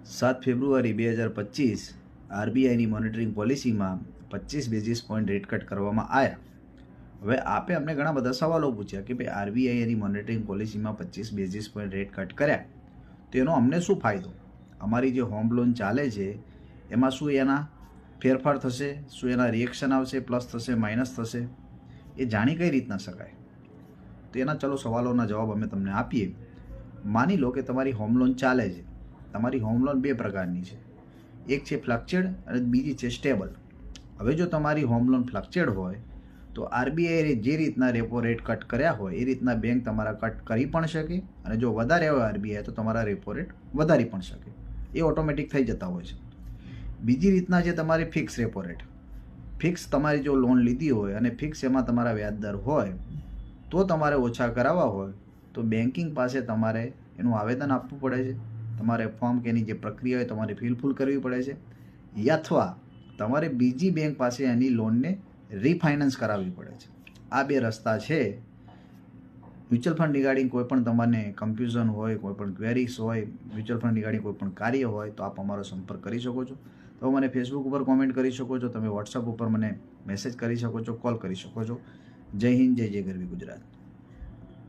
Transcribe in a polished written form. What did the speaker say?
7 February 2025 આરબીઆઈની monitoring પોલિસીમાં 25 basis point rate cut કરવામાં આવ્યા. હવે આપે અમને ઘણા બધા સવાલો પૂછ્યા કે ભાઈ આરબીઆઈની મોનિટરિંગ પોલિસીમાં 25 બેઝિસ પોઈન્ટ રેટ કટ કર્યા તેનો અમને શું ફાયદો? અમારી જે હોમ લોન ચાલે છે એમાં શું એના ફેરફાર થશે, શું એના રિએક્શન આવશે, પ્લસ થશે, માઇનસ થશે, એ જાણી કઈ રીતના શકાય? તો એના ચલો સવાલોના જવાબ અમે તમને આપીએ. માની લો કે તમારી હોમ લોન ચાલે છે. તમારી હોમ લોન બે પ્રકારની છે, એક છે ફ્લક્ચર્ડ અને બીજી છે સ્ટેબલ. હવે જો તમારી હોમ લોન ફ્લક્ચર્ડ હોય તો આરબીઆઈએ જે રીતના રેપો રેટ કટ કર્યા હોય એ રીતના બેંક તમારા કટ કરી પણ શકે, અને જો વધારે હોય આરબીઆઈ તો તમારા રેપો રેટ વધારી પણ શકે. એ ઓટોમેટિક થઈ જતા હોય છે. બીજી રીતના છે તમારી ફિક્સ રેપો રેટ. ફિક્સ તમારી જો લોન લીધી હોય અને ફિક્સ એમાં તમારા વ્યાજદર હોય તો તમારે ઓછા કરાવવા હોય તો બેન્કિંગ પાસે તમારે એનું આવેદન આપવું પડે છે. તમારે ફોર્મ કે એની જે પ્રક્રિયા હોય તમારે ફિલફુલ કરવી પડે છે, અથવા તમારે બીજી બેંક પાસે એની લોનને રીફાઇનાન્સ કરાવવી પડે છે. આ બે રસ્તા છે. મ્યુચ્યુઅલ ફંડ રિગાર્ડિંગ કોઈ પણ તમને કન્ફ્યુઝન હોય, કોઈ પણ ક્વેરીઝ હોય, મ્યુચ્યુઅલ ફંડ રિગાર્ડિંગ કોઈ પણ કાર્ય હોય તો આપ અમારો સંપર્ક કરી શકો છો. તો મને ફેસબુક ઉપર કોમેન્ટ કરી શકો છો, તમે વોટ્સઅપ ઉપર મને મેસેજ કરી શકો છો, કોલ કરી શકો છો. જય હિન્દ, જય જય ગરવી ગુજરાત.